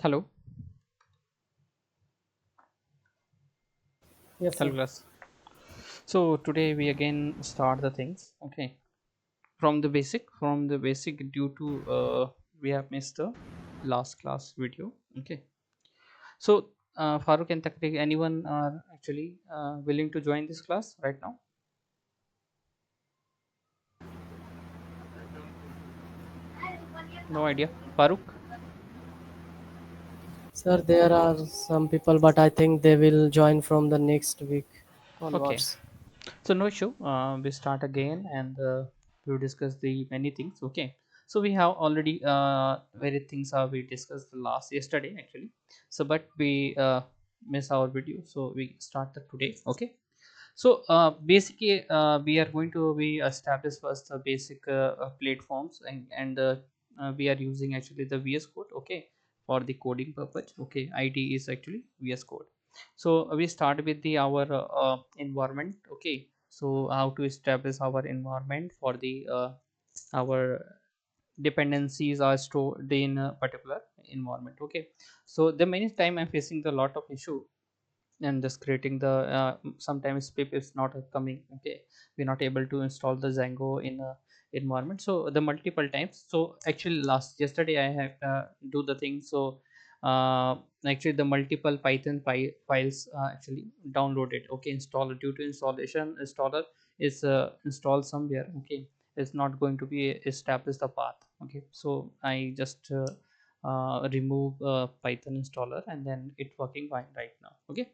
Hello, Yes, hello sir. class. So today we again start the things. Okay, from the basic due to we have missed the last class video. Okay, so Farooq and Takri, anyone are actually willing to join this class right now? No idea. Farooq. Sir, there are some people, but I think they will join from the next week Okay, onwards. so no issue. We start again and we will discuss the many things. Okay, so we have already very things are we discussed the last yesterday actually. So but we miss our video, so we start the today. Okay, so basically we are going to be establish first the basic platforms and we are using actually the VS Code. Okay, for the coding purpose. Okay, ID is actually VS Code. So we start with the our environment. Okay, so how to establish our environment for the our dependencies are stored in a particular environment. Okay, so the many time I'm facing the lot of issue and just creating the sometimes pip is not coming. Okay, we're not able to install the Django in a environment, so the multiple times. So actually last yesterday I have do the thing. So uh, actually the multiple Python files actually downloaded. Okay, installer due to installation installer is installed somewhere. Okay, it's not going to be establish the path. Okay, so I just remove Python installer and then it working fine right now. Okay,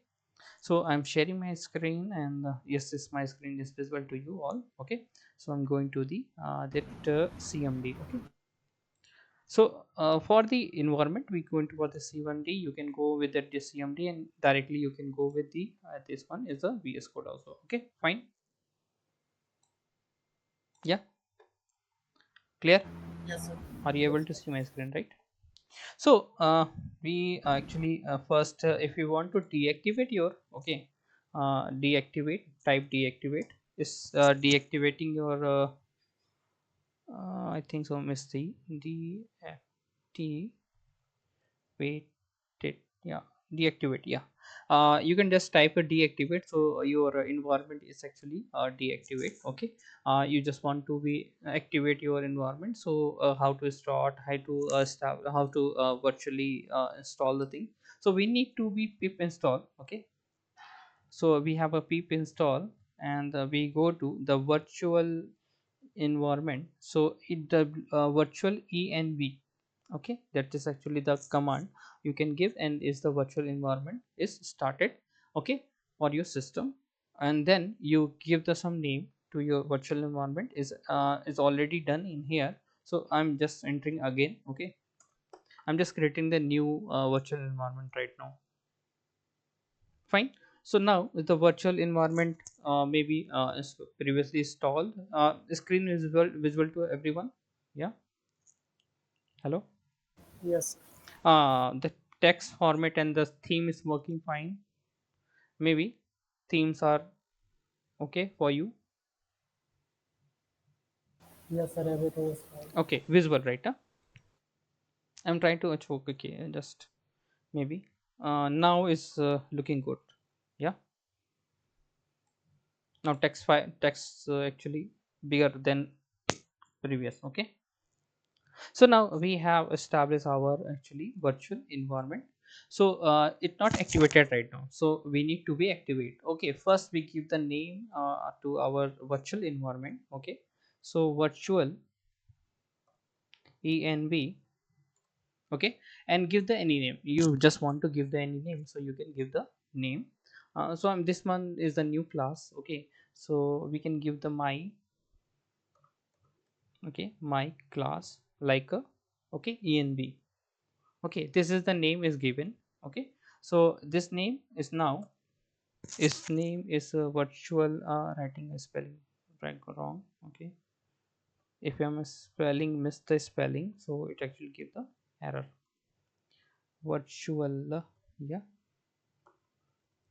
so I'm sharing my screen and yes, this my screen is visible to you all. Okay, so I'm going to the that CMD. Okay, so for the environment we going to for the C1D, you can go with the CMD and directly you can go with the this one is the VS Code also. Okay, fine. Yeah, clear. Yes, sir. Are you able to see my screen, right? So we actually first if you want to deactivate your, okay, deactivate, type deactivate is deactivating your I think so, miss the deactivate it. Yeah, deactivate. Yeah, you can just type a deactivate, so your environment is actually deactivate. Okay, you just want to be activate your environment. So how to start, how to start, how to virtually install the thing. So we need to be pip install. Okay, so we have a pip install and we go to the virtual environment. So it the virtual env. Okay, that is actually the command you can give and is the virtual environment is started. Okay, for your system, and then you give the some name to your virtual environment is already done in here. So I'm just entering again. Okay, I'm just creating the new virtual environment right now. Fine. So now the virtual environment maybe is previously installed. The screen is visible to everyone. Yeah, hello. Yes, The text format and the theme is working fine. Maybe themes are okay for you. yes, sir. Everything is fine. Okay, visible, right? Huh? I'm trying to achieve. Okay, just maybe now is looking good. Yeah, now text actually bigger than previous. Okay, so now we have established our actually virtual environment. So it's not activated right now, so we need to be activate. Okay, first we give the name to our virtual environment. Okay, so virtual env. Okay, and give the any name you just want to give the any name, so you can give the name. So this one is the new class. Okay, so we can give the my. Okay, my class like a, okay, env. Okay, this is the name is given. Okay, so this name is now its name is virtual writing a spelling right or wrong. Okay, if I'm spelling miss the spelling, so it actually give the error. Virtual yeah,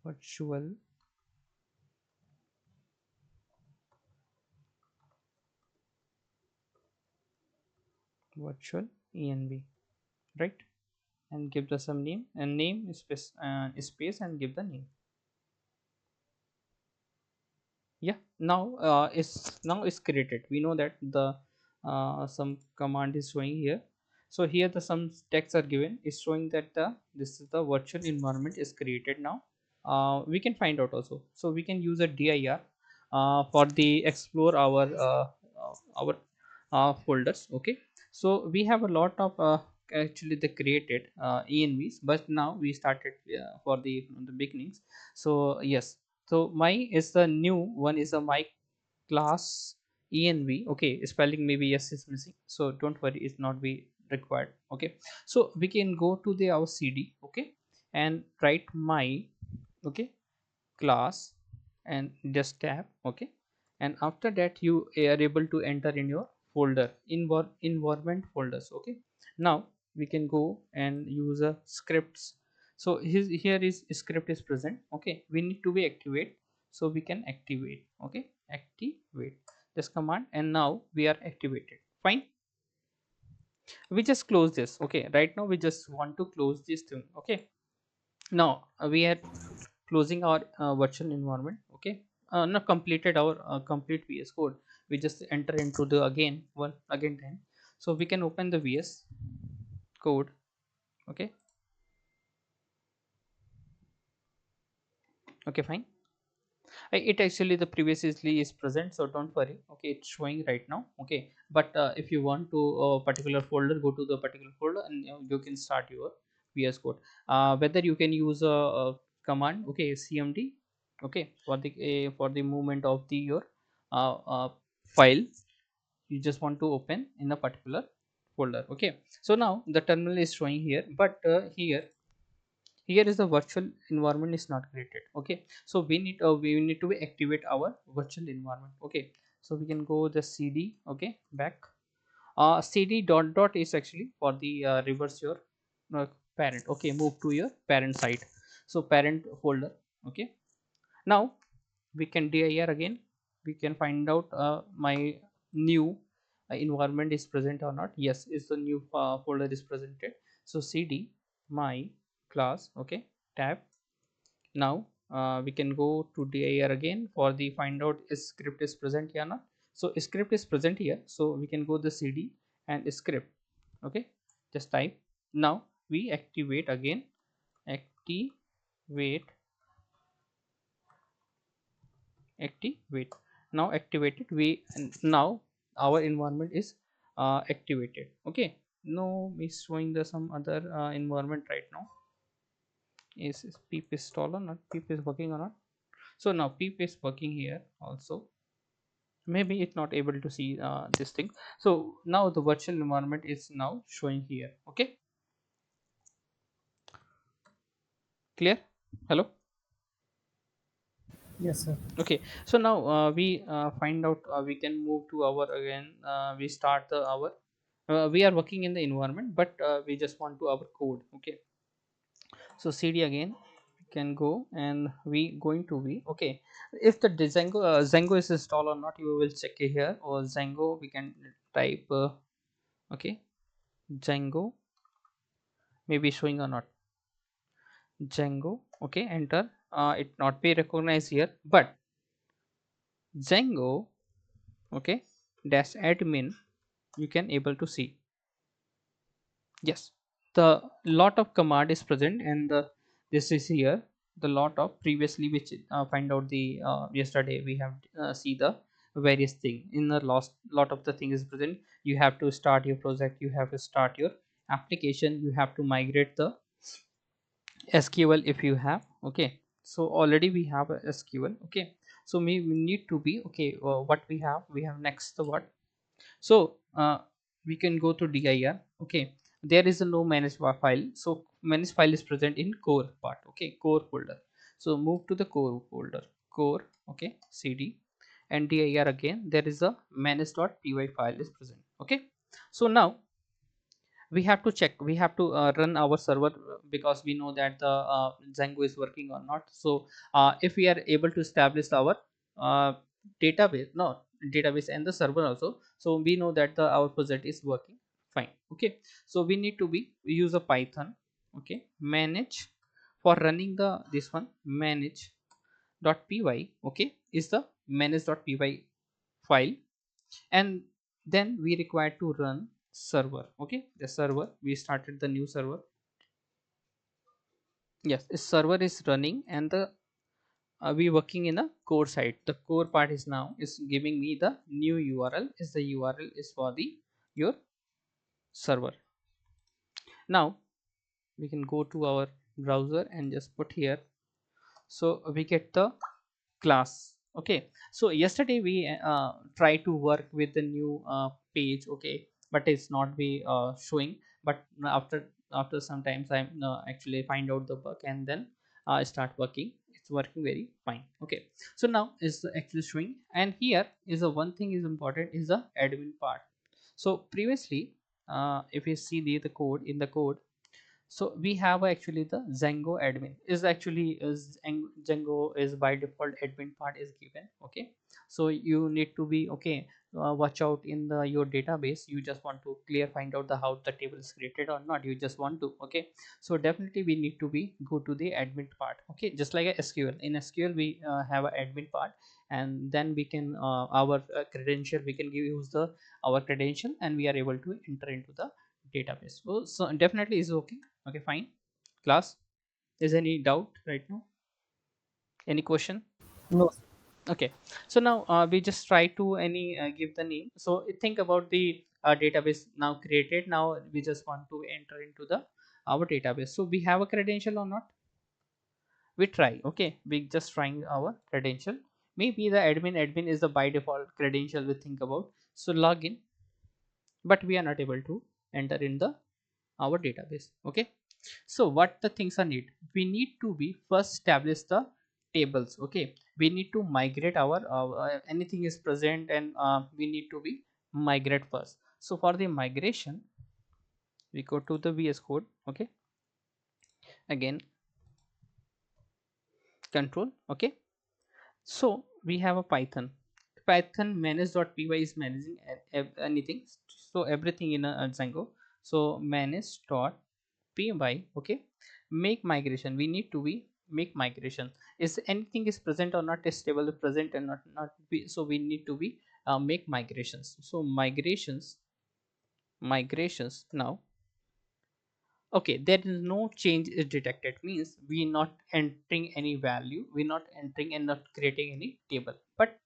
virtual virtual env, right? and give the some name, and name space and give the name. Yeah, now it's created. We know that the some command is showing here. So here the some text are given is showing that the this is the virtual environment is created now. We can find out also, so we can use a dir for the explore our folders. Okay, so we have a lot of actually they created envs, but now we started for the beginnings. So yes, so my is the new one is a my class env. Okay, spelling maybe yes is missing, so don't worry, it's not be required. Okay, so we can go to the our cd. Okay, and write my, okay, class, and just tab. Okay, and after that you are able to enter in your folder environment folders. Okay, now we can go and use a scripts. So here is script is present. Okay, we need to be activate, so we can activate. Okay, activate this command, and now we are activated. Fine, we just close this. Okay, right now we just want to close this thing. Okay, now we are closing our virtual environment. Okay, not completed our complete vs code. We just enter into the again one again time, so we can open the vs code. Okay, okay, fine. It actually the previously is present, so don't worry. Okay, it's showing right now. Okay, but if you want to particular folder, go to the particular folder, and you can start your vs code. Whether you can use a command, okay, cmd. Okay, for the movement of the your file you just want to open in a particular folder. Okay, so now the terminal is showing here, but here is the virtual environment is not created. Okay, so we need to activate our virtual environment. Okay, so we can go the cd. Okay, back. Cd dot dot is actually for the reverse your uh, parent. Okay, move to your parent site, so parent folder. Okay, now we can dir again. We can find out my new environment is present or not. Yes, is the new folder is presented. So cd my class. Okay, tab. Now we can go to dir again for the find out is script is present here or not. So script is present here, so we can go the cd and script. Okay, just type. Now we activate again. Activate. Activate. Now activated. We, and now our environment is activated. Okay, no is showing the some other environment right now. Is peep install or not, peep is working or not? So now peep is working here also. Maybe it's not able to see this thing. So now the virtual environment is now showing here. Okay, clear? Hello. Yes, sir. Okay, so now we find out we can move to our again. We start the our we are working in the environment, but we just want to our code. Okay, so cd again we can go, and we going to be okay. If the Django is installed or not, you will check it here. Or Django we can type okay, Django maybe showing or not. Django. Okay, enter. It not be recognized here, but Django. Okay, dash admin you can able to see. Yes, the lot of command is present, and this is here the lot of previously which find out the yesterday we have see the various thing in the last lot of the thing is present. You have to start your project, you have to start your application, you have to migrate the sql if you have. Okay, so already we have a sql. Okay, so we need to be okay. What we have next the what. So we can go to dir. Okay, there is a no manage file, so manage file is present in core part. Okay, core folder. So move to the core folder, core. Okay, cd and dir again, there is a manage.py file is present. Okay, so now we have to check, we have to run our server because we know that the Django is working or not. So if we are able to establish our uh, database, no, database and the server also, so we know that the our project is working fine. Okay, so we need to be use a python. Okay, manage for running the this one manage.py, okay, is the manage.py file. And then we require to run server. Okay, the server, we started the new server. Yes, this server is running, and the we working in a core side. The core part is now is giving me the new url, is the url is for the your server. Now we can go to our browser and just put here, so we get the class. Okay, so yesterday we try to work with the new page, okay, but it's not be showing. But after sometimes I actually find out the bug, and then start working, it's working very fine. Okay, so now is actually showing, and here is the one thing is important is the admin part. So previously, if you see the code in the code, so we have actually the Django admin is actually is Django is by default admin part is given. Okay, so you need to be okay, watch out in the your database, you just want to clear find out the how the table is created or not, you just want to. Okay, so definitely we need to be go to the admin part. Okay, just like a SQL, in SQL we have a admin part, and then we can our credential, we can give use the our credential, and we are able to enter into the database. So definitely is okay. Okay, fine. Class, is any doubt right now? Any question? No. Okay, so now we just try to any give the name. So think about the database now created. Now we just want to enter into the our database. So we have a credential or not? We try. Okay, we just trying our credential. Maybe the admin is the by default credential we think about. So login, but we are not able to enter in the our database. Okay, so what the things are need, we need to be first establish the tables. Okay, we need to migrate our anything is present, and we need to be migrate first. So for the migration, we go to the VS code. Okay, again control. Okay, so we have a python manage.py is managing anything, so everything in a Django. So manage.py, okay, make migration, we need to be make migration, is anything is present or not, is table is present and not be, so we need to be make migrations. So migrations now. Okay, there is no change is detected, means we not entering any value, we not entering and not creating any table, but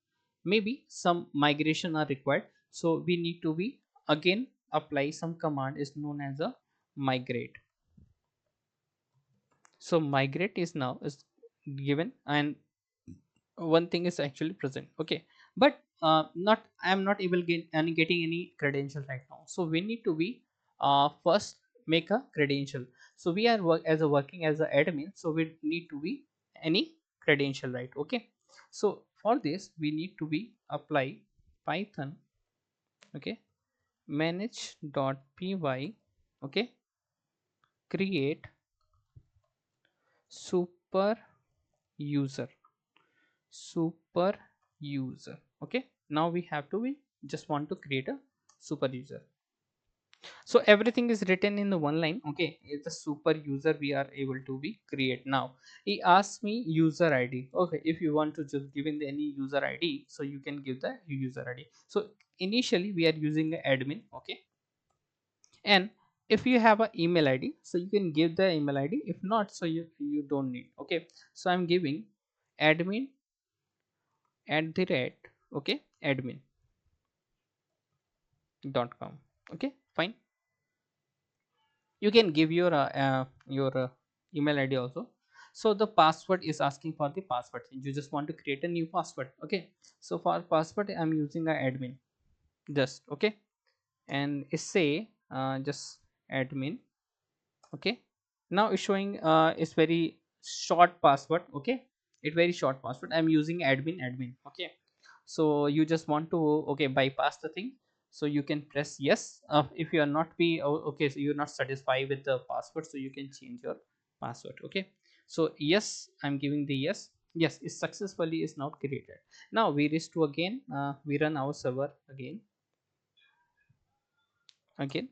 maybe some migration are required. So we need to be again apply some command is known as a migrate. So migrate is now is given, and one thing is actually present. Okay, but not I'm not able get any getting any credential right now, so we need to be first make a credential. So we are work as a working as a admin, so we need to be any credential, right? Okay, so for this we need to be apply python, okay, manage.py, okay, create super user, super user. Okay, now we have to we just want to create a super user. So everything is written in the one line. Okay, it's a super user we are able to be create. Now he asks me user ID. Okay, if you want to just give in the any user ID, so you can give the user ID. So initially we are using a admin. Okay, and if you have an email ID, so you can give the email ID, if not, so you don't need. Okay, so I'm giving admin at the rate, okay, admin.com. Okay, fine. You can give your email ID also. So the password is asking for the password, you just want to create a new password. Okay, so for password I'm using a admin, just okay, and it say just admin. Okay, now it's showing it's very short password. Okay, it very short password, I'm using admin. Okay, so you just want to okay bypass the thing, so you can press yes. If you are not be okay, so you're not satisfied with the password, so you can change your password. Okay, so yes, I'm giving the yes. Yes, it successfully is now created. Now we reach to again we run our server again. Okay,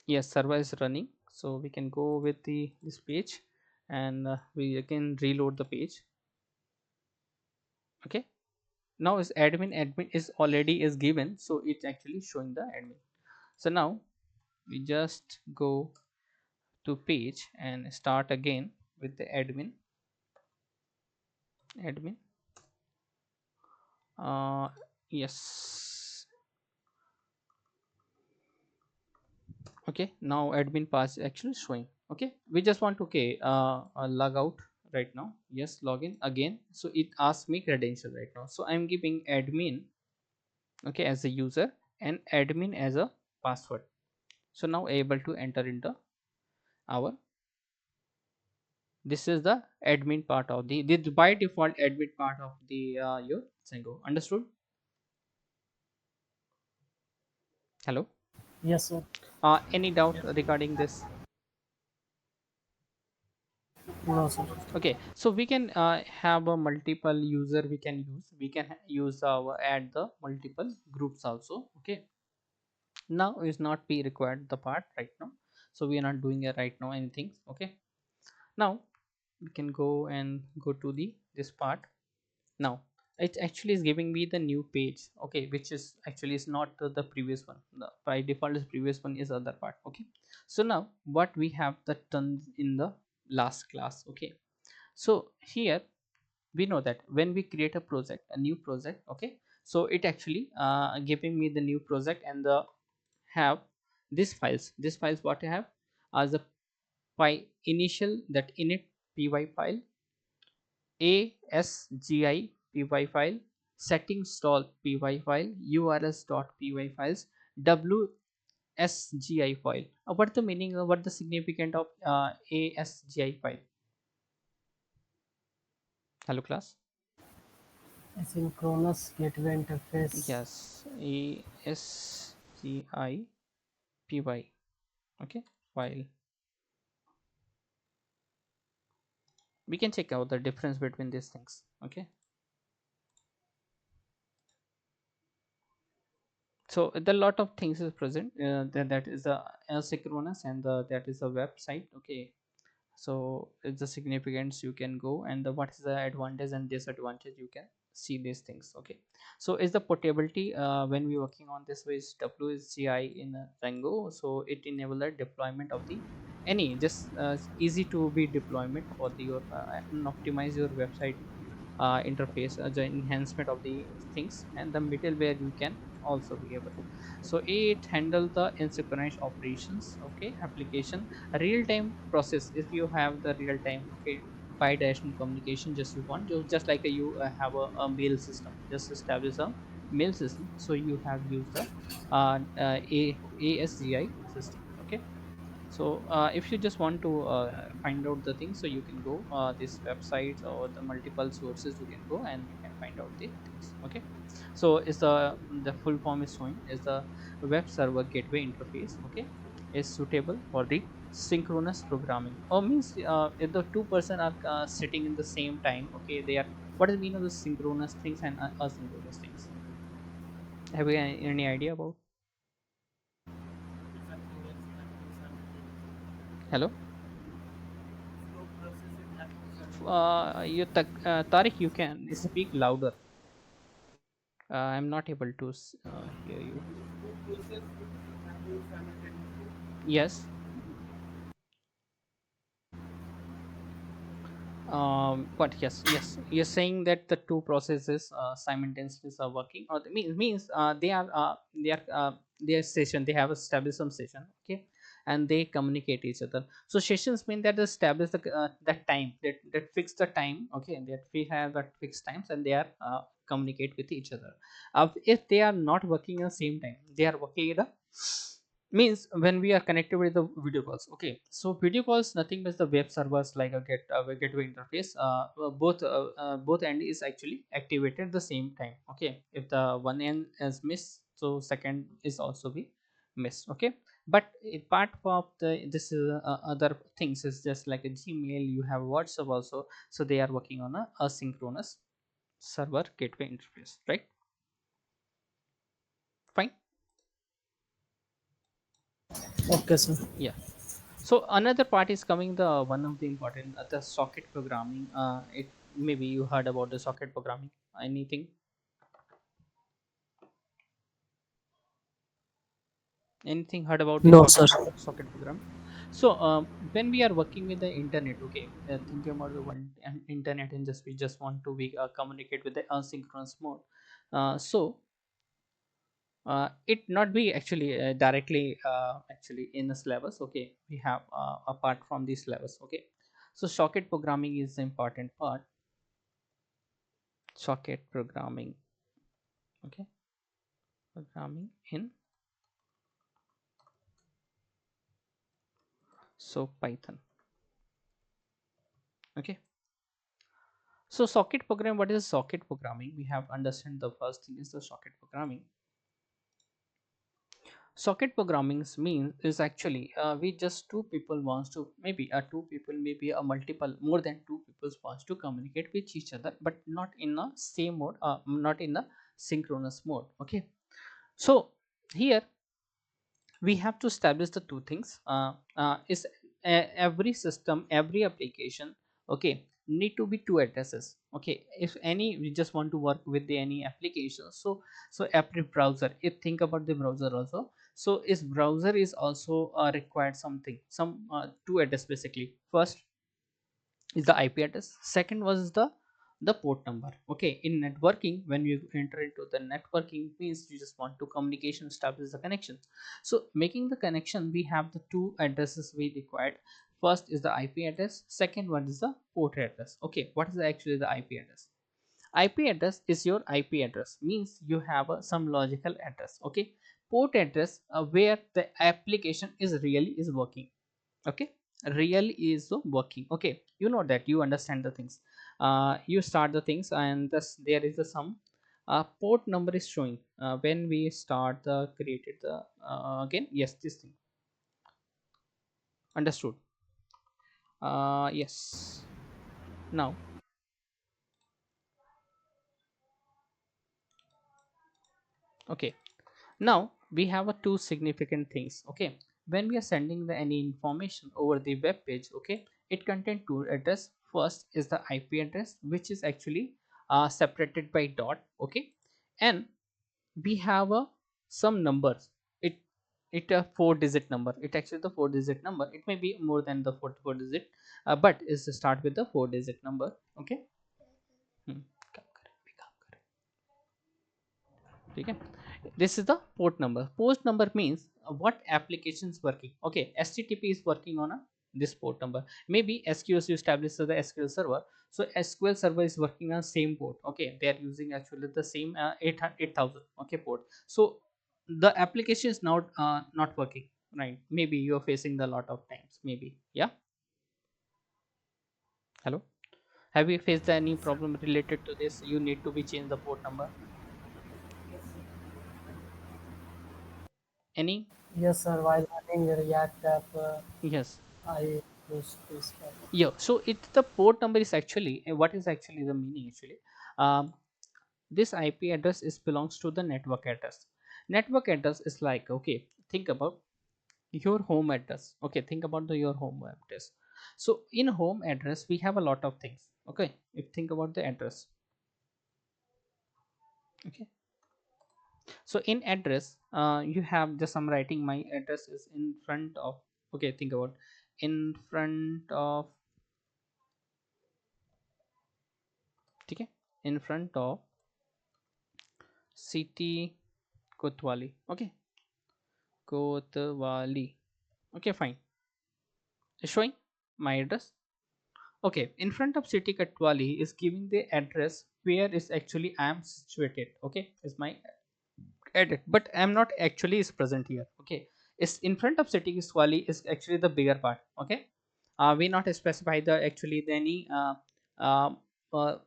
yes, server is running. So we can go with the this page, and we again reload the page. Okay, now is admin is already is given, so it's actually showing the admin. So now we just go to page and start again with the admin. uh yes. Okay, now admin pass is actually showing. Okay, we just want to, okay, log out right now. Yes, login again. So it asks me credential right now, so I'm giving admin, okay, as a user, and admin as a password. So now able to enter into our, this is the admin part of the by default admin part of the your Django. Understood? Hello? Yes, sir. Any doubt regarding this? No, sir. Okay, so we can have a multiple user we can use. We can use our add the multiple groups also. Okay, now is not be required the part right now, so we are not doing it right now anything. Okay, now we can go and go to the this part. Now it actually is giving me the new page, okay, which is actually is not the previous one. The by default is previous one is other part. Okay, so now what we have the done in the last class. Okay, so here we know that when we create a new project, okay, so it actually giving me the new project, and the have this files what I have as a py initial, that init py file, asgi py file, settings stall py file, urls dot py files, wsgi file. What the meaning, what the significant of asgi file? Hello class. Asynchronous gateway interface. Yes, asgi py. Okay, file. We can check out the difference between these things. Okay, so the lot of things is present, that is the asynchronous, and that is a website. Okay, so it's the significance you can go, and the what is the advantage and disadvantage, you can see these things. Okay, so is the portability, when we working on this with wsgi in Django, so it enable the deployment of the any just easy to be deployment for the your and optimize your website interface, the enhancement of the things, and the middleware you can also be able. So it handle the asynchronous operations. Okay, application real time process. If you have the real time, okay, bi-directional communication, just you want just like you have a mail system, just establish a mail system, so you have used the asgi system. Okay, so if you just want to find out the things, so you can go these websites or the multiple sources, you can go and you can find out the things. Okay, so is the full form is showing is the web server gateway interface. Okay, is suitable for the synchronous programming, or means if the two person are sitting in the same time. Okay, they are, what is the meaning of the synchronous things and asynchronous things? Have you any idea about? Hello. Tariq, you can speak louder. I'm not able to hear you. Yes. What? Yes, yes. You're saying that the two processes simultaneously are working, or means they are session. They have established some session. Okay, and they communicate each other. So sessions mean that they establish the that time, that fix the time. Okay, that we have that fixed times, and they are communicate with each other. If they are not working at the same time, they are working at a means when we are connected with the video calls. Okay, so video calls nothing but the web servers like a gateway interface. Both end is actually activated the same time. Okay, if the one end is missed, so second is also be missed. Okay, but part of the this is other things is just like a Gmail, you have WhatsApp also, so they are working on a asynchronous server gateway interface, right? Fine. Okay, sir. Yeah. So another part is coming, the one of the important, the socket programming. It maybe you heard about the socket programming. Anything? Anything heard about the No, sir. socket program? So when we are working with the internet, okay, thinking about the one internet, and just we just want to be communicate with the asynchronous mode. So it not be actually directly actually in the syllabus. Okay, we have apart from these syllabus. Okay, so socket programming is the important part. Socket programming. Okay, programming in so Python. Okay, so socket program, what is socket programming? We have understand the first thing is the socket programming. Socket programming means is actually we just two people wants to, maybe a two people, maybe a multiple, more than two people wants to communicate with each other, but not in a same mode, not in the synchronous mode. Okay, so here we have to establish the two things, is every system, every application, okay, need to be two addresses. Okay, if any we just want to work with the any application, so every browser, if think about the browser also, so is browser is also required something, some two address basically. First is the IP address. Second was the port number. Okay, in networking, when you enter into the networking means you just want to communication establish the connection. So making the connection, we have the two addresses we required. First is the IP address. Second one is the port address. Okay, what is actually the IP address? IP address is your IP address, means you have some logical address. Okay, port address where the application is really is working. Okay, real is the working. Okay, you know that you understand the things, you start the things, and thus there is a some port number is showing when we start the created the again, yes, this thing understood. Yes, now, okay, now we have a two significant things. Okay, when we are sending the any information over the web page, okay, it contain two address. First is the IP address, which is actually separated by dot. Okay, and we have a some numbers. It a four digit number. It actually the four digit number. It may be more than the four digit, but is to start with the four digit number. Okay. Hmm. काम करें, भी काम करें. ठीक है. This is the port number. Port number means what application is working. Okay, HTTP is working on a this port number. Maybe SQL, you establish the SQL server, so SQL server is working on same port. Okay, they are using actually the same 8000, okay, port. So the application is not working, right? Maybe you are facing the lot of times, maybe. Yeah, hello, have you faced any problem related to this? You need to be change the port number, any? Yes, sir. While running a React app, Yes. I used this. Yeah, so it the port number is actually what is actually the meaning actually. um, this IP address is belongs to the network address. Network address is like, okay, think about your home address. Okay, think about your home address. So in home address we have a lot of things. Okay, if think about the address. Okay, so in address you have just I'm writing my address is in front of. Okay, think about in front of. Okay, in front of city Kotwali. Okay, Kotwali. Okay, fine. It's showing my address. Okay, in front of city Kotwali is giving the address where is actually I am situated. Okay, is my edit, but I am not actually is present here. Okay, it's in front of city Kotwali is actually the bigger part. Okay, we not specify the actually the any uh, uh,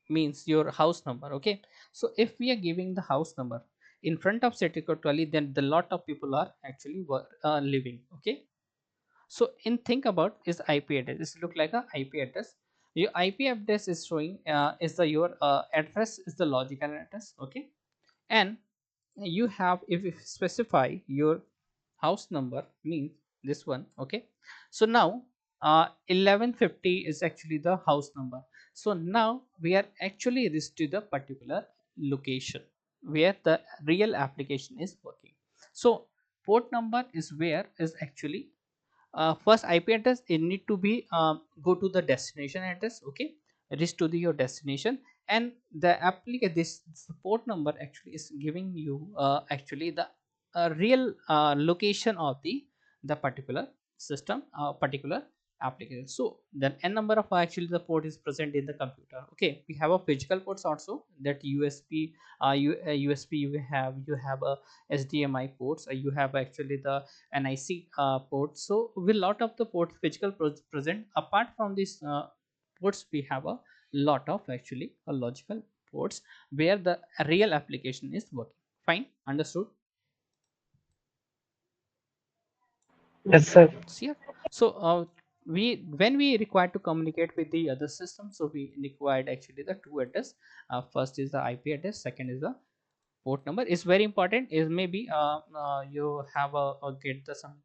means your house number. Okay, so if we are giving the house number in front of city Kotwali, then the lot of people are actually living. Okay, so in think about is IP address. This look like a IP address. Your IP address is showing is the your address is the logical address. Okay, and you have, if you specify your house number means this one. Okay, so now 1150 is actually the house number. So now we are actually reached to the particular location where the real application is working. So port number is where is actually first IP address. It need to be go to the destination address. Okay, reach to your destination, and the application, this port number actually is giving you actually the real location of the particular system, particular application. So then n number of actually the port is present in the computer. Okay, we have a physical ports also, that USB, USB you have a HDMI ports, you have actually the NIC port. So with lot of the port physical present. Apart from this ports, we have a lot of actually a logical ports where the real application is working. Fine, understood. Yes, sir. See here. So we when we require to communicate with the other system, so we required actually the two address. First is the IP address, second is the port number. Is very important. Is maybe you have a get the some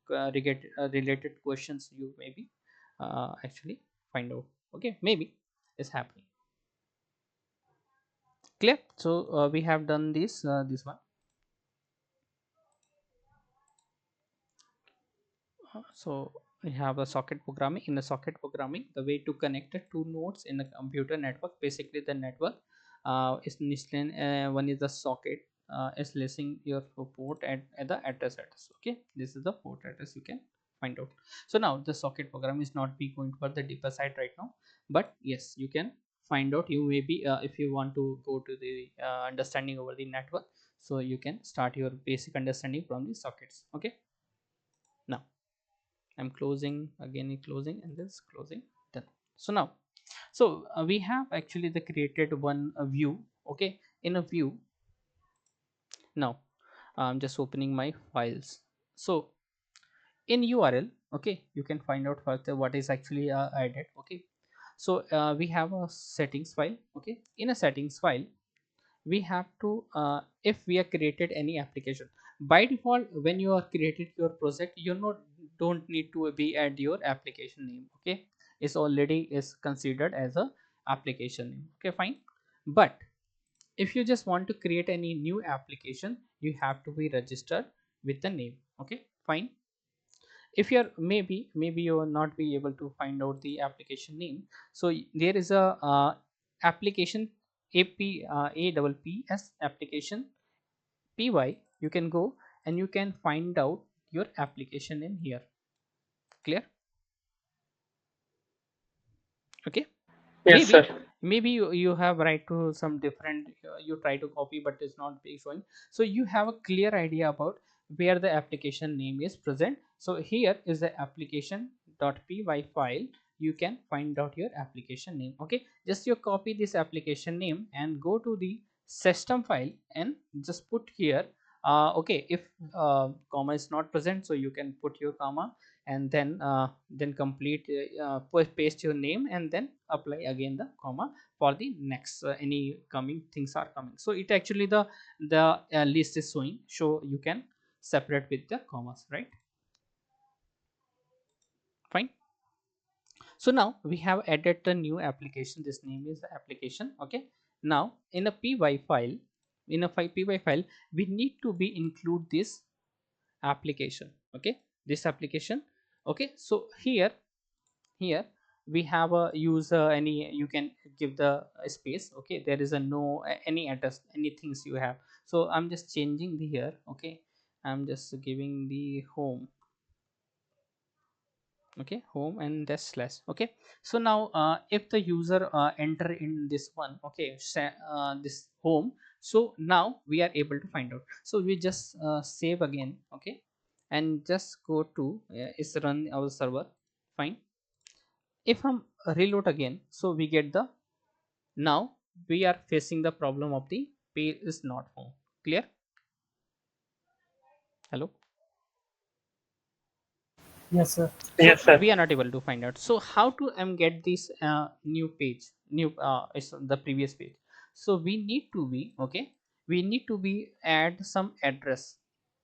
related questions, you maybe actually find out. Okay, maybe is happening. Clear. So we have done this one. So we have a socket programming. In the socket programming, the way to connect the two nodes in the computer network, basically the network is listening. One is the socket is listening your port at the address. Okay, this is the port address you can find out. So now the socket program is not be going for the deeper side right now, but yes, you can find out. You maybe if you want to go to the understanding over the network, so you can start your basic understanding from the sockets. Okay, now I'm closing again, closing and this closing, done. So now, so we have actually the created one view. Okay, in a view. Now I'm just opening my files. So in URL, okay, you can find out further what is actually added. Okay, so we have a settings file. Okay, in a settings file we have to if we have created any application, by default when you are created your project, you not don't need to be add your application name. Okay, it's already is considered as a application name. Okay, fine. But if you just want to create any new application, you have to be registered with the name. Okay, fine. If you're maybe you will not be able to find out the application name, so there is a application ap apps application py. You can go and you can find out your application in here. Clear. Okay, Yes, maybe sir. you have right to some different you try to copy but it's not be showing. So you have a clear idea about where the application name is present. So here is the application.py file. You can find out your application name. Okay, just you copy this application name and go to the system file and just put here okay, if comma is not present, so you can put your comma, and then complete paste your name and then apply again the comma for the next any coming things are coming. So it actually the list is showing, so you can separate with the commas, right? Fine. So now we have added the new application. This name is the application. Okay, now in a py file, in a py file we need to be include this application. Okay, this application. Okay, so here we have a user any, you can give the space. Okay, there is a no any address any things you have. So I'm just changing the here. Okay, I'm just giving the home. Okay, home and dash slash. Okay, so now if the user enter in this one, okay, this home, so now we are able to find out. So we just save again. Okay, and just go to is run our server. Fine. If I'm reload again, so we get the, now we are facing the problem of the page is not found. Clear. Hello. Yes, sir. So Yes, sir. we are not able to find out. So how to get this new page, new is the previous page. So we need to be, okay, we need to be add some address.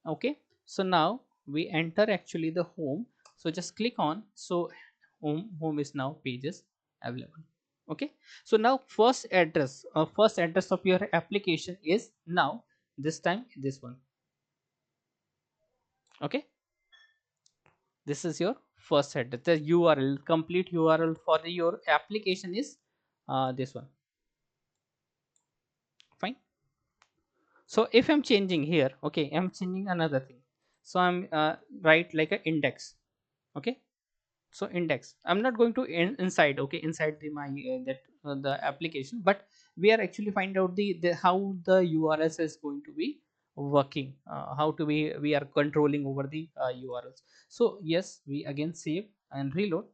Okay, so now we enter actually the home. So just click on, so home is now pages available. Okay, so now first address of your application is now this time this one. Okay, this is your first address. The URL, complete URL for your application is this one. Fine. So if I'm changing here, okay, I'm changing another thing. So I'm write like a index. Okay, so index, I'm not going to inside, okay, inside the my that the application, but we are actually find out the how the URLs is going to be working, how to be we are controlling over the URLs. So yes, we again save and reload.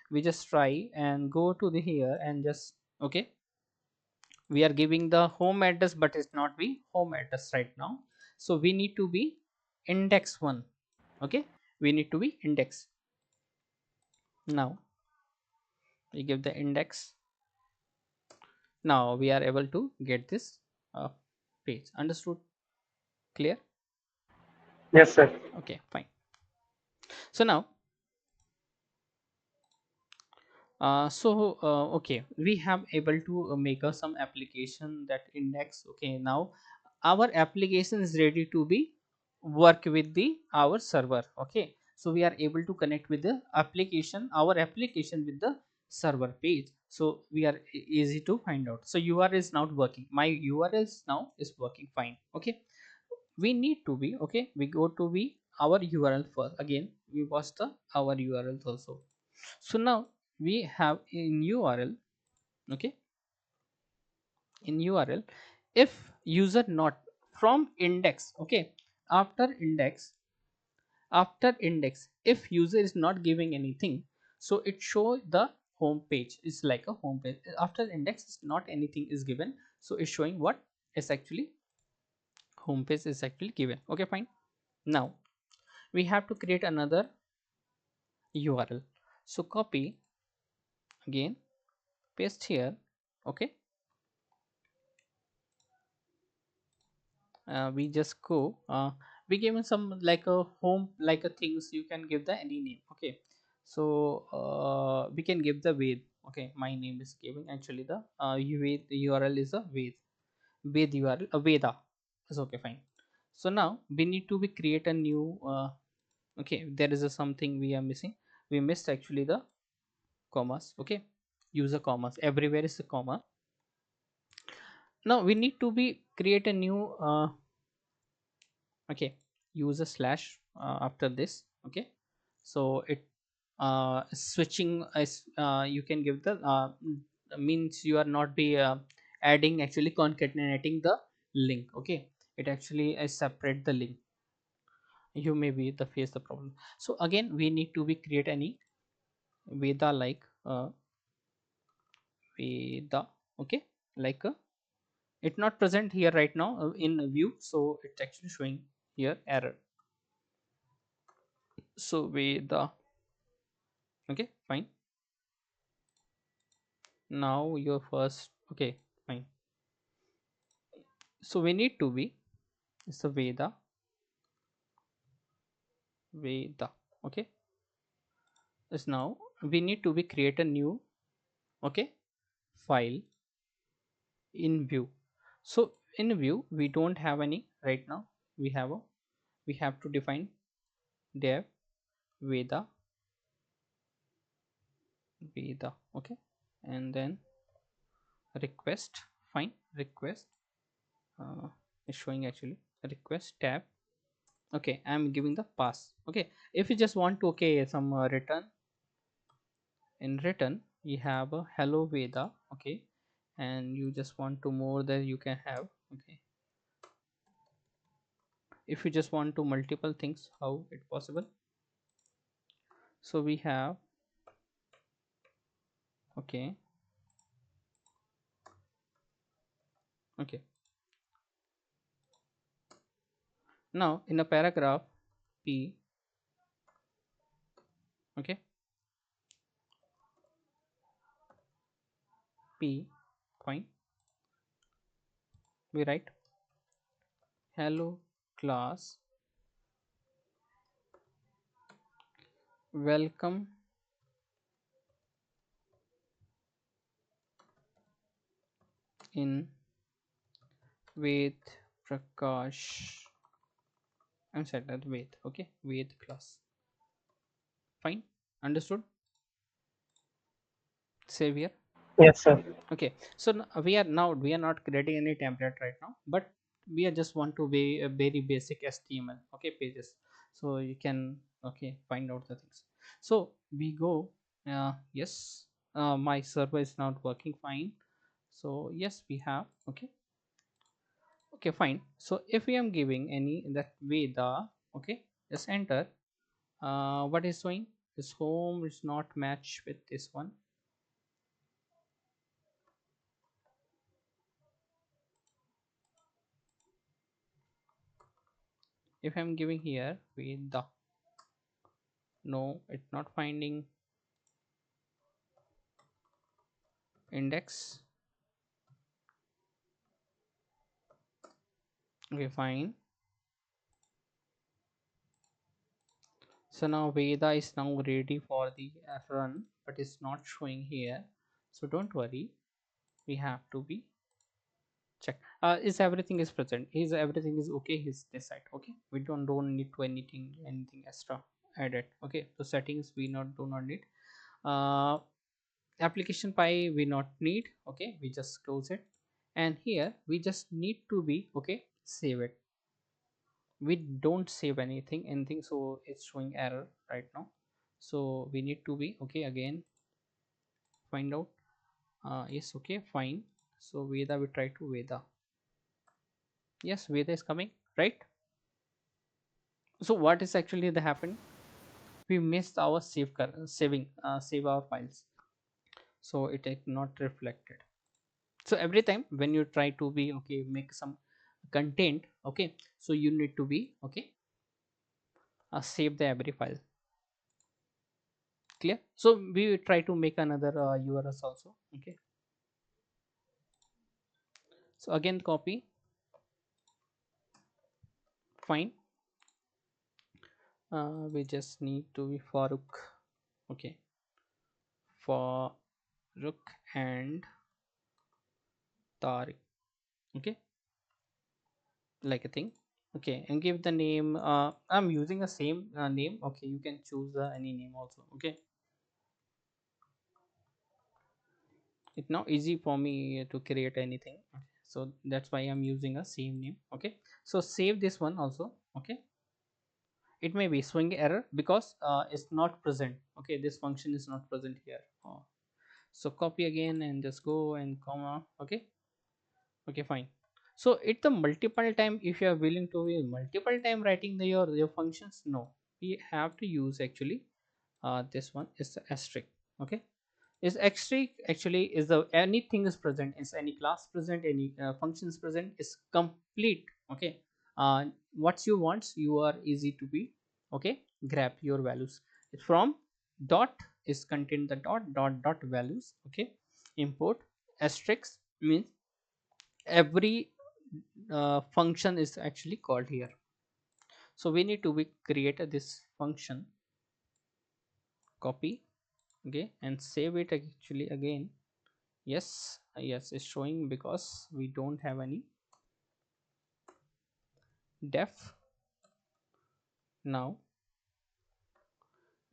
We just try and go to the here and just, okay, we are giving the home address, but it's not be home address right now. So we need to be index one. Okay, we need to be index. Now we give the index. Now we are able to get this uh, page. Understood? Clear? Yes, sir. Okay, fine. So now okay, we have able to make some application that index. Okay, now our application is ready to be work with the our server. Okay, so we are able to connect with the application, our application with the server page. So we are easy to find out. So URL is not working, my URLs now is working fine. Okay, we need to be, okay, we go to be our URL first. Again we watch the our URLs also. So now we have in URL, okay, in URL, if user not from index, okay, after index, if user is not giving anything, so it show the home page is like a home page. After index is not anything is given, so it's showing what is actually home page is actually given. Okay, fine. Now we have to create another URL. So copy, again paste here. Okay, we just go, we given some like a home, like a things, you can give the any name. Okay, so we can give the Ved. Okay, my name is giving actually the URL is a Ved URL, a Veda is okay, fine. So now we need to be create a new okay, there is a something we are missing. We missed actually the commas. Okay, use a commas, everywhere is a comma. Now we need to be create a new okay, use a slash after this. Okay, so it switching is you can give the means you are not be adding, actually concatenating the link. Okay, it actually separate the link, you may be the face the problem. So again we need to be create any Veda like Veda. Okay, like it not present here right now in view, so it's actually showing here error. So Veda. Okay, fine. Now your first, okay, fine. So we need to be, it's a Veda. Okay, is now we need to be create a new, okay, file in view. So in view we don't have any right now, we have a, we have to define dev Veda. Okay, and then request, fine, request is showing actually request tab. Okay, I'm giving the pass. Okay, if you just want to, okay, some return, in return you have a hello Veda. Okay, and you just want to more that you can have. Okay, if you just want to multiple things, how it possible. So we have, okay, okay, now in a paragraph p, okay, p, fine, we write hello class welcome in with Prakash. I'm set that with, okay, with class. Fine, understood. Save here. Yes, sir. Okay, so we are not creating any template right now, but we are just want to be a very basic HTML, okay, pages, so you can, okay, find out the things. So we go, yes, my server is not working fine, so yes we have, okay, okay, fine. So if we am giving any that way the, okay, just enter, what is showing, this home is not match with this one. If I'm giving here with the, no, it's not finding index. Okay, fine. So now Veda is now ready for the run, but it's not showing here, so don't worry, we have to be check, is everything is present, is everything is okay, his this side, okay, we don't need to anything extra added, okay. So settings we not do not need, uh application pie we not need, okay, we just close it, and here we just need to be, okay, save it. We don't save anything, so it's showing error right now, so we need to be, okay, again find out, yes, okay, fine. So Veda, we try to Veda, yes, Veda is coming, right? So what is actually the happen, we missed our save our files, so it is not reflected. So every time when you try to be, okay, make some content, okay, so you need to be, okay, save the every file. Clear? So we will try to make another urls also, okay. So again copy, fine. We just need to be Farooq, okay, Farooq and Tariq, okay, like a thing, okay, and give the name, I'm using the same name, okay, you can choose any name also, okay. It's not easy for me to create anything, okay. So that's why I'm using a same name, okay. So save this one also, okay. It may be showing error because it's not present, okay, this function is not present here. So copy again and just go and comma, okay, okay, fine. So it the multiple time, if you are willing to be multiple time writing your functions, no, we have to use actually this one is the asterisk, okay. Is asterisk actually is the anything is present, is any class present, any functions present, is complete, okay. What you want, you are easy to be, okay, grab your values. It's from dot is contain the dot values, okay. Import asterisk means every function is actually called here, so we need to be create this function, copy, okay, and save it actually again. Yes, yes, it's showing because we don't have any def. Now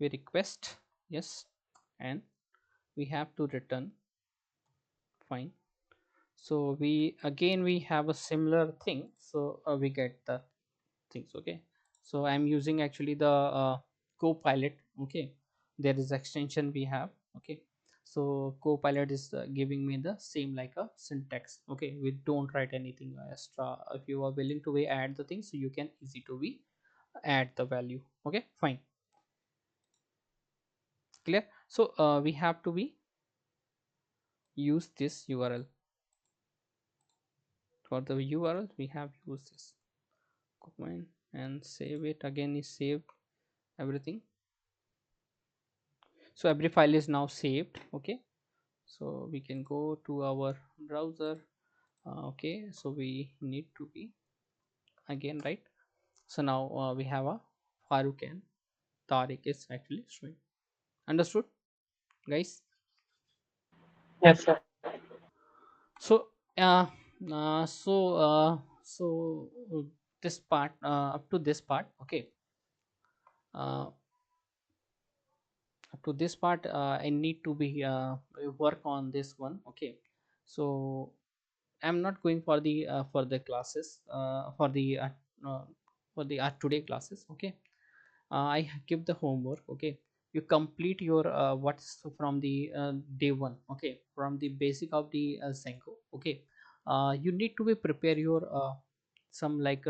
we request, yes, and we have to return, fine. So we have a similar thing, so we get the things, okay. So I'm using actually the copilot, okay. There is extension we have, okay. So copilot is giving me the same like a syntax, okay. We don't write anything extra. If you are willing to be add the things, so you can easy to be add the value, okay, fine. Clear? So we have to be use this url, for the url we have used this command and save it again, is saved everything. So every file is now saved, okay. So we can go to our browser, okay. So we need to be again, right? So now we have a Faruqan, Tariq is actually showing. Understood, guys? Yes, sir. So uh, uh so uh so this part, up to this part, okay. uh Up to this part, I need to be work on this one, okay. So I'm not going for the classes, uh, for the today classes, okay. I give the homework, okay. You complete your what's from the day one, okay, from the basic of the Zenko, okay. You need to be prepare your some like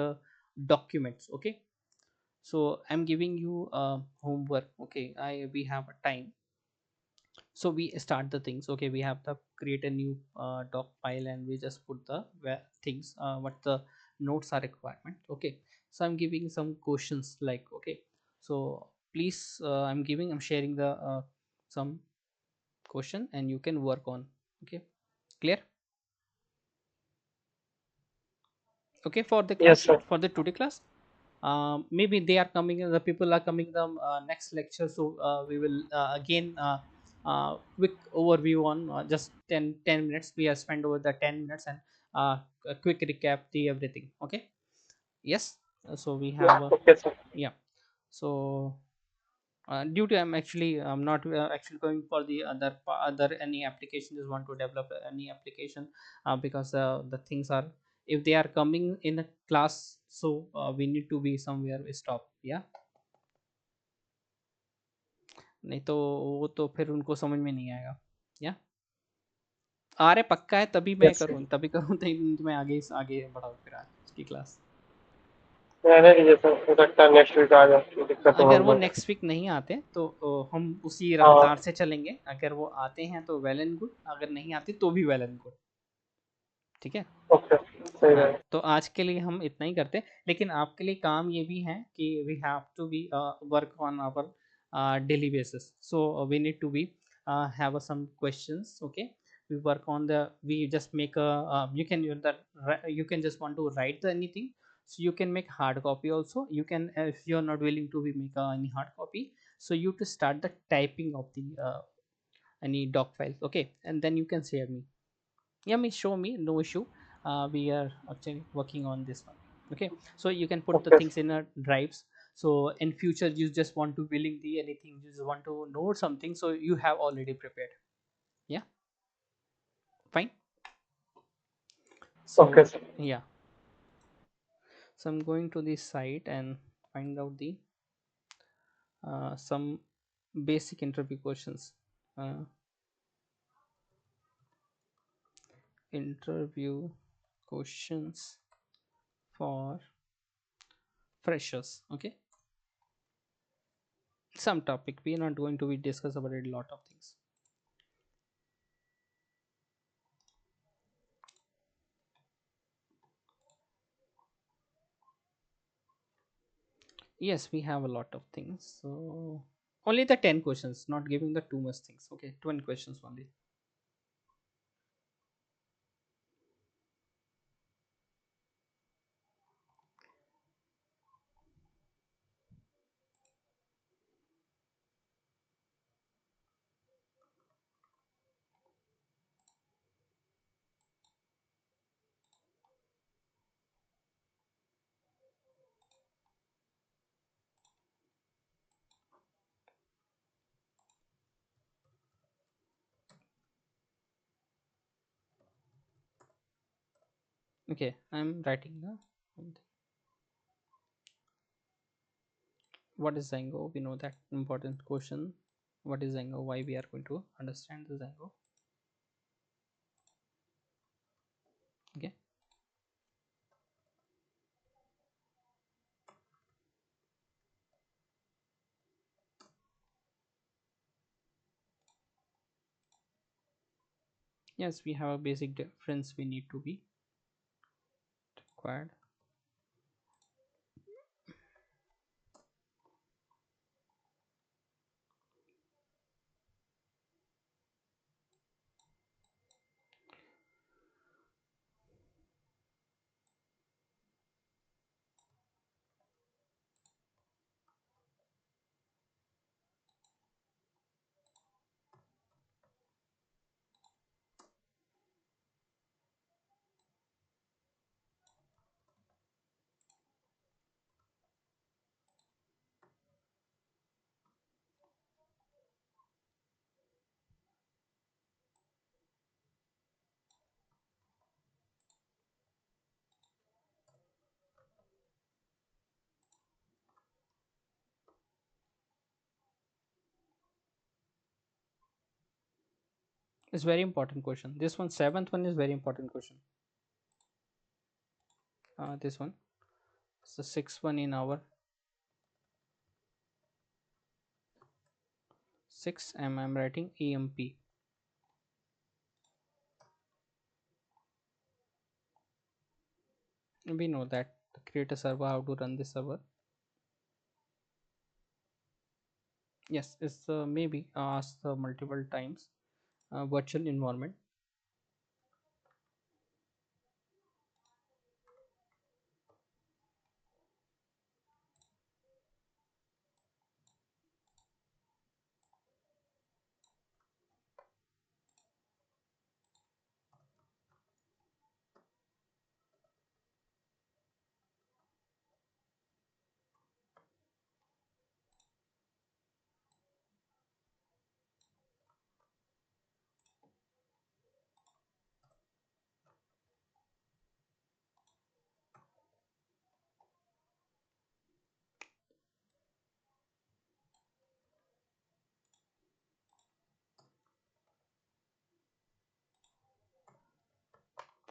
documents, okay. So I'm giving you homework, okay. I We have a time, so we start the things, okay. We have to create a new doc file, and we just put the things, what the notes are requirement, okay. So I'm giving some questions like, okay. So please, I'm sharing the some question, and you can work on, okay. Clear? Okay, for the Yes, class, sir. for the today class. Maybe they are coming, the people are coming the next lecture, so we will again quick overview on just 10 minutes. We have spent over the 10 minutes, and a quick recap the everything, okay. Yes. So we have Yeah. Okay, sir. yeah. So due to I'm not actually going for the other any application, just want to develop any application, because the things are, if they are coming in a class, so we need to be somewhere we stop, yeah. नहीं तो वो तो फिर उनको समझ में नहीं आएगा, या आ रहे पक्का है, तभी मैं Yes, sir. करूँ, तभी करूँ तो मैं आगे बढ़ाऊँ फिर आज की क्लास। रहने दीजिए सर, हो सकता है नेक्स्ट वीक आ जाए, कोई दिक्कत हो अगर हम वो लोग। नेक्स्ट वीक नहीं आते तो हम उसी हाँ। रफ्तार से चलेंगे, अगर वो आते हैं तो वेल एंड गुड, अगर नहीं आते तो भी वेल एंड गुड, ठीक है। ओके, सही हाँ, रहेगा। तो आज के लिए हम इतना ही करते हैं, लेकिन आपके लिए काम ये भी है कि we have to be work on our daily basis, so we need to be have some questions, okay. We work on the, we just make a you can use that, you can just want to write the anything, so you can make hard copy also, you can, if you're not willing to be make any hard copy, so you to start the typing of the any doc files, okay, and then you can share me, yeah, me show me, no issue. We are actually working on this one, okay. So you can put the okay, things in a drives, so in future you just want to willingly anything, you just want to know something, so you have already prepared, yeah. Fine. Okay So sir. yeah, so I'm going to this site and find out the some basic interview questions, uh, interview questions for freshers, okay. Some topic, we are not going to be discuss about a lot of things. Yes, we have a lot of things. So only the 10 questions, not giving the too much things. Okay, 20 questions only. Okay, I'm writing the what is Django. We know that important question. What is Django? Why we are going to understand the Django? Okay. Yes, we have a basic difference we need to be required. It's very important question. This one, seventh one, is very important question. This one, it's the sixth one in our 6M. I'm writing EMP. We know that create a server, how to run the server. Yes, it's maybe asked multiple times. Virtual environment.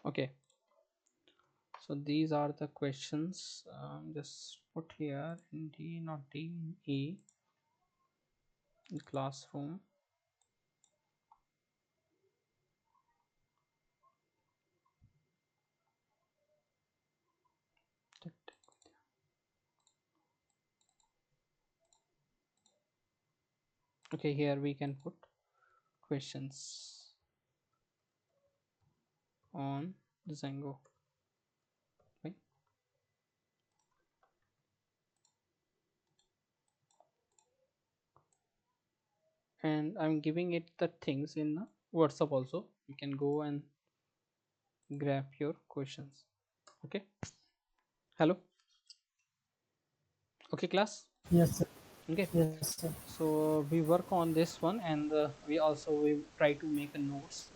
Okay, so these are the questions. Just put here in D, not D, in E, in classroom. Okay, here we can put questions on Django. Right? And I'm giving it the things in WhatsApp also. You can go and grab your questions. Okay. Hello. Okay, class. Yes, sir. Okay. Yes, sir. So we work on this one, and we try to make a notes.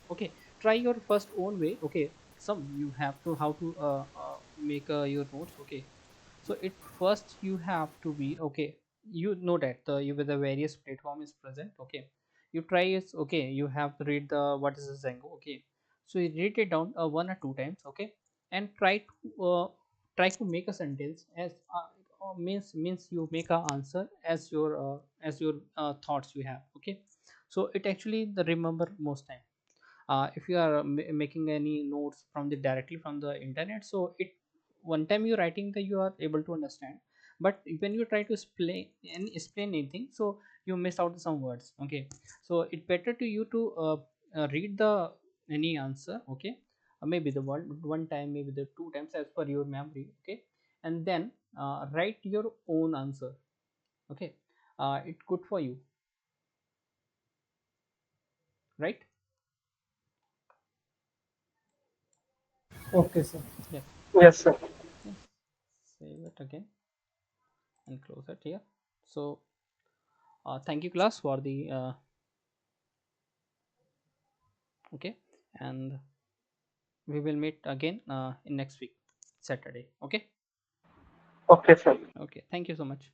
Okay, try your first own way. Okay, some you have to how to make your notes. Okay, so it first you have to be okay. You know that you with the various platform is present. Okay, you try it. Okay, you have to read the what is the Django. Okay, so you read it down one or two times. Okay, and try to make a sentence as means you make a answer as your thoughts you have. Okay, so it actually the remember most time. If you are making any notes from the directly from the internet, so it one time you writing that you are able to understand, but when you try to explain anything, so you miss out some words. Okay, so it better to you to read the any answer. Okay, maybe the one time, maybe the two times as per your memory. Okay, and then write your own answer. Okay, it good for you, right? Okay, sir. Yes. Yes, sir. Yes, save it again and close it here. So thank you class for the okay, and we will meet again in next week Saturday. Okay. Okay, sir. Okay, thank you so much.